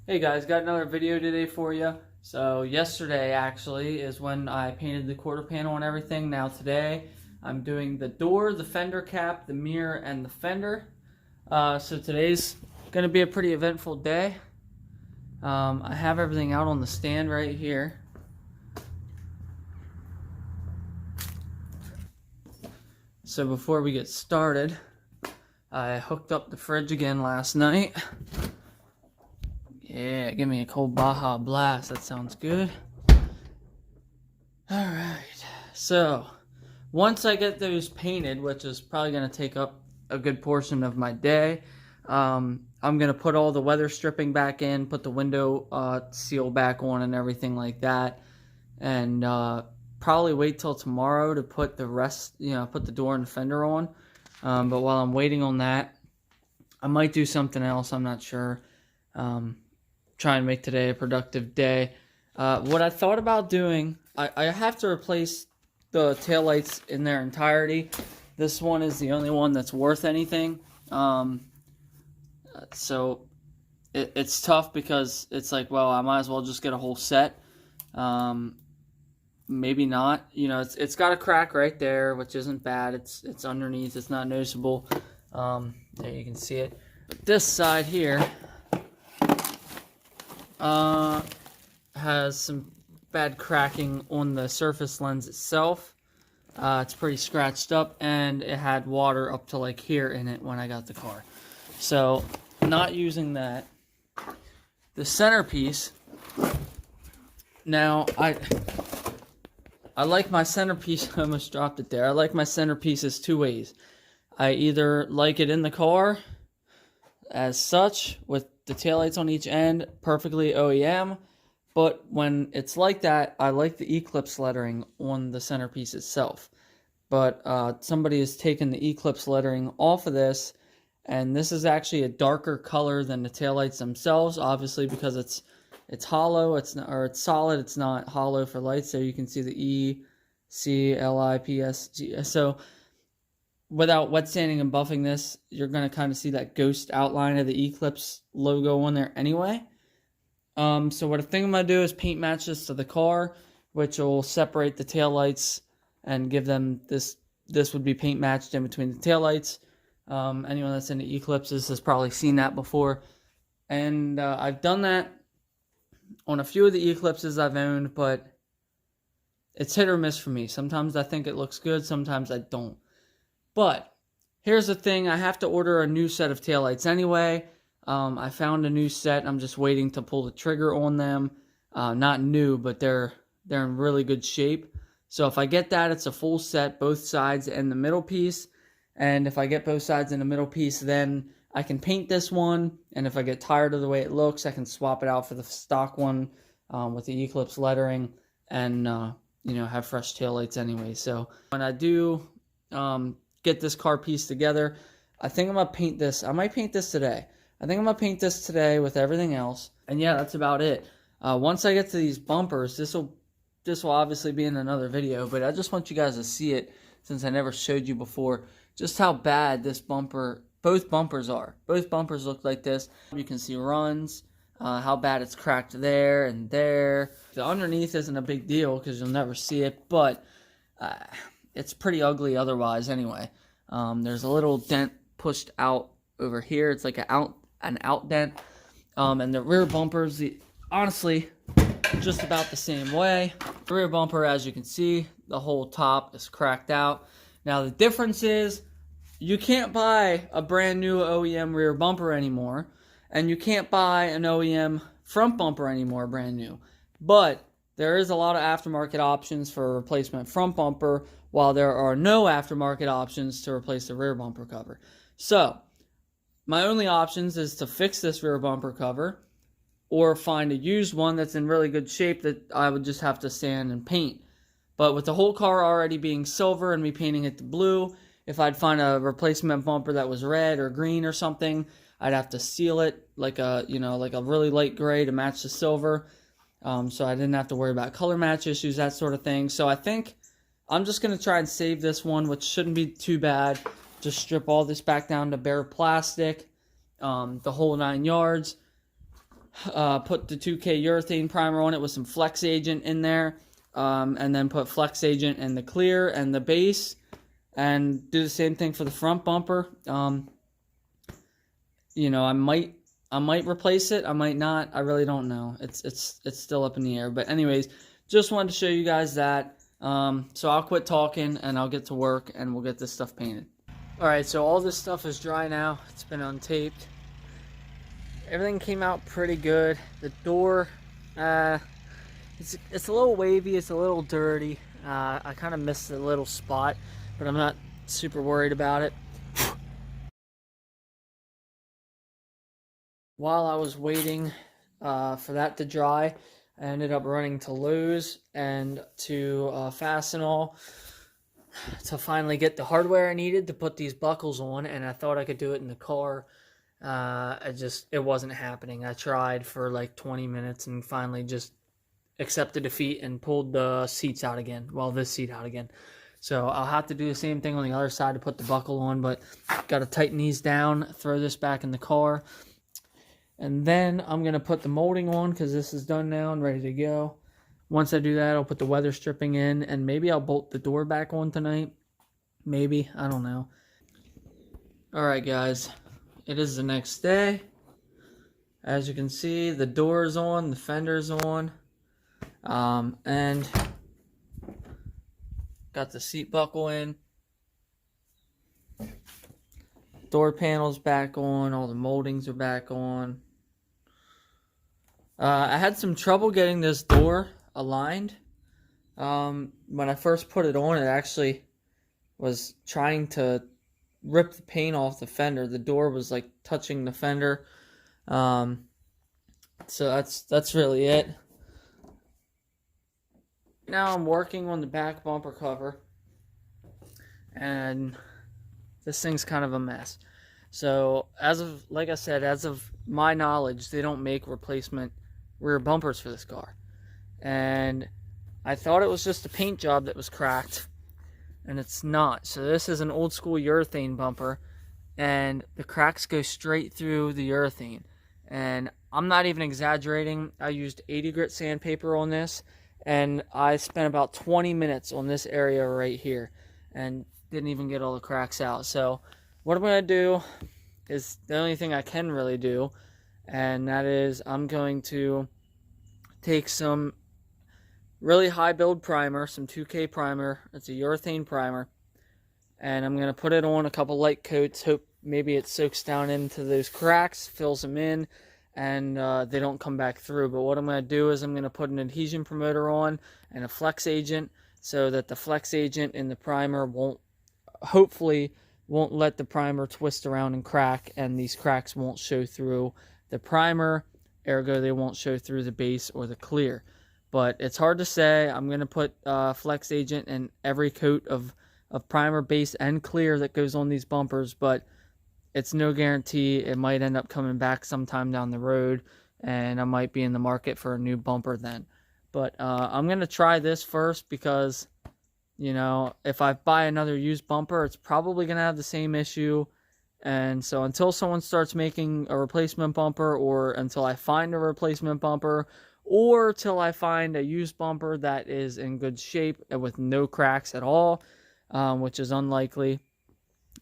Hey guys, got another video today for you. So yesterday actually is when I painted the quarter panel and everything. Now today I'm doing the door, the fender cap, the mirror, and the fender. So today's going to be a pretty eventful day. I have everything out on the stand right here. So before we get started, I hooked up the fridge again last night. Yeah, give me a cold Baja Blast. That sounds good. Alright, so once I get those painted, which is probably going to take up a good portion of my day, I'm going to put all the weather stripping back in, put the window seal back on and everything like that, and probably wait till tomorrow to put the rest, put the door and fender on. But while I'm waiting on that, I might do something else. I'm not sure. Try and make today a productive day. What I thought about doing, I have to replace the taillights in their entirety. This one is the only one that's worth anything. So it's tough because it's like, well, I might as well just get a whole set. Maybe not. It's got a crack right there, which isn't bad. It's underneath. It's not noticeable. There you can see it. But this side here has some bad cracking on the surface lens itself. It's pretty scratched up, and it had water up to like here in it when I got the car. So, not using that. The centerpiece. Now, I like my centerpiece. I almost dropped it there. I like my centerpieces two ways. I either like it in the car as such, with the taillights on each end, perfectly OEM. But when it's like that, I like the Eclipse lettering on the centerpiece itself. But somebody has taken the Eclipse lettering off of this, and this is actually a darker color than the taillights themselves, obviously because it's hollow, it's solid, it's not hollow for lights. So you can see the ECLIPS. So without wet sanding and buffing this, you're going to kind of see that ghost outline of the Eclipse logo on there anyway. So what I think I'm going to do is paint match this to the car, which will separate the taillights and give them this would be paint matched in between the taillights. Anyone that's into Eclipses has probably seen that before. And I've done that on a few of the Eclipses I've owned, but it's hit or miss for me. Sometimes I think it looks good, sometimes I don't. But here's the thing, I have to order a new set of taillights anyway. I found a new set. I'm just waiting to pull the trigger on them. Not new, but they're in really good shape. So if I get that, it's a full set, both sides and the middle piece. And if I get both sides and the middle piece, then I can paint this one. And if I get tired of the way it looks, I can swap it out for the stock one with the Eclipse lettering and have fresh taillights anyway. So when I do get this car piece together, I think I'm going to paint this. I might paint this today. I think I'm going to paint this today with everything else. And yeah, that's about it. Once I get to these bumpers, this will obviously be in another video, but I just want you guys to see it since I never showed you before, just how bad this bumper, both bumpers are. Both bumpers look like this. You can see runs, how bad it's cracked there and there. The underneath isn't a big deal because you'll never see it, but it's pretty ugly otherwise anyway. There's a little dent pushed out over here. It's like an out dent. And the rear bumpers, honestly, just about the same way. The rear bumper, as you can see, the whole top is cracked out. Now the difference is you can't buy a brand new OEM rear bumper anymore, and you can't buy an OEM front bumper anymore brand new. But there is a lot of aftermarket options for a replacement front bumper, while there are no aftermarket options to replace the rear bumper cover. So my only options is to fix this rear bumper cover or find a used one that's in really good shape that I would just have to sand and paint. But with the whole car already being silver and me painting it to blue, if I'd find a replacement bumper that was red or green or something, I'd have to seal it like a really light gray to match the silver. So I didn't have to worry about color match issues, that sort of thing. So I think I'm just going to try and save this one, which shouldn't be too bad. Just strip all this back down to bare plastic, the whole 9 yards. put the 2K urethane primer on it with some Flex Agent in there, and then put Flex Agent in the clear and the base, and do the same thing for the front bumper. You know, I might replace it. I might not. I really don't know. It's still up in the air. But anyways, just wanted to show you guys that. So I'll quit talking and I'll get to work and we'll get this stuff painted. All right, so all this stuff is dry now. It's been untaped. Everything came out pretty good. The door, it's a little wavy. It's a little dirty. I kind of missed a little spot, but I'm not super worried about it. While I was waiting for that to dry, I ended up running to Lowe's and to Fastenal to finally get the hardware I needed to put these buckles on, and I thought I could do it in the car. It wasn't happening. I tried for like 20 minutes and finally just accepted defeat and pulled the seats out again. Well, this seat out again. So I'll have to do the same thing on the other side to put the buckle on, but got to tighten these down, throw this back in the car. And then I'm going to put the molding on because this is done now and ready to go. Once I do that, I'll put the weather stripping in, and maybe I'll bolt the door back on tonight. Maybe. I don't know. Alright, guys. It is the next day. As you can see, the door is on, the fender's on. And got the seat buckle in. Door panel's back on. All the moldings are back on. I had some trouble getting this door aligned. When I first put it on, it actually was trying to rip the paint off the fender. The door was like touching the fender. So that's really it. Now I'm working on the back bumper cover, and this thing's kind of a mess. So like I said, as of my knowledge, they don't make replacement rear bumpers for this car. And I thought it was just a paint job that was cracked, and it's not. So this is an old school urethane bumper, and the cracks go straight through the urethane. And I'm not even exaggerating. I used 80 grit sandpaper on this, and I spent about 20 minutes on this area right here and didn't even get all the cracks out. So what I'm going to do is the only thing I can really do, and that is I'm going to take some really high build primer, some 2K primer. It's a urethane primer, and I'm going to put it on a couple light coats. Hope maybe it soaks down into those cracks, fills them in, and they don't come back through. But what I'm going to do is I'm going to put an adhesion promoter on and a flex agent, so that the flex agent in the primer hopefully won't let the primer twist around and crack, and these cracks won't show through the primer, ergo they won't show through the base or the clear. But it's hard to say. I'm going to put flex agent in every coat of primer, base, and clear that goes on these bumpers, but it's no guarantee. It might end up coming back sometime down the road, and I might be in the market for a new bumper then. But I'm going to try this first because, you know, if I buy another used bumper, it's probably going to have the same issue. And so until someone starts making a replacement bumper, or until I find a replacement bumper, or till I find a used bumper that is in good shape and with no cracks at all, which is unlikely,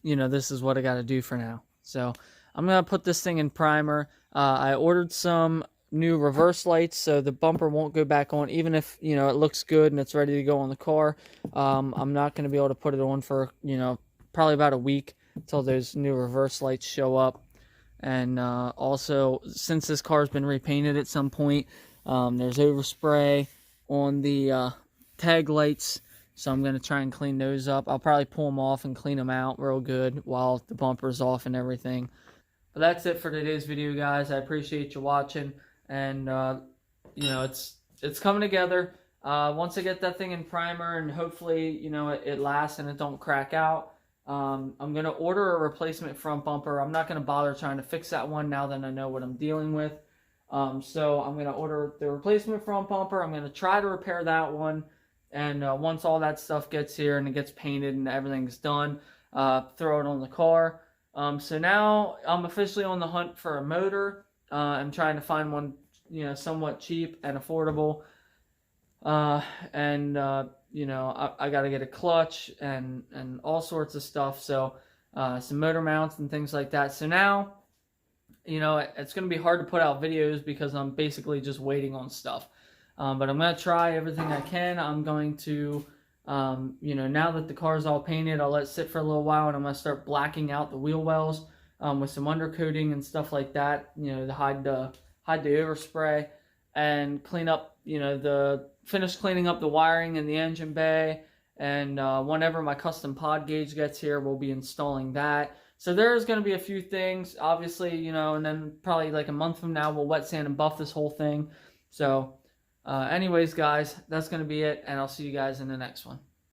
you know, this is what I got to do for now. So I'm going to put this thing in primer. I ordered some new reverse lights so the bumper won't go back on, even if, you know, it looks good and it's ready to go on the car. I'm not going to be able to put it on for, you know, probably about a week until those new reverse lights show up. And also, since this car's been repainted at some point, there's overspray on the tag lights, so I'm going to try and clean those up. I'll probably pull them off and clean them out real good while the bumper's off and everything. But that's it for today's video, guys. I appreciate you watching, and you know, it's coming together. Once I get that thing in primer, and hopefully, you know, it lasts and it don't crack out, I'm going to order a replacement front bumper. I'm not going to bother trying to fix that one now that I know what I'm dealing with. So I'm going to order the replacement front bumper. I'm going to try to repair that one. And once all that stuff gets here and it gets painted and everything's done, throw it on the car. So now I'm officially on the hunt for a motor. I'm trying to find one you know, somewhat cheap and affordable. You know, I got to get a clutch and all sorts of stuff. So some motor mounts and things like that. So now, you know, it's going to be hard to put out videos because I'm basically just waiting on stuff. But I'm going to try everything I can. I'm going to, you know, now that the car's all painted, I'll let it sit for a little while, and I'm going to start blacking out the wheel wells with some undercoating and stuff like that, you know, to hide the overspray, and clean up, you know, finish cleaning up the wiring in the engine bay. And whenever my custom pod gauge gets here, we'll be installing that. So there's going to be a few things, obviously, you know, and then probably like a month from now, we'll wet sand and buff this whole thing. So anyways, guys, that's going to be it, and I'll see you guys in the next one.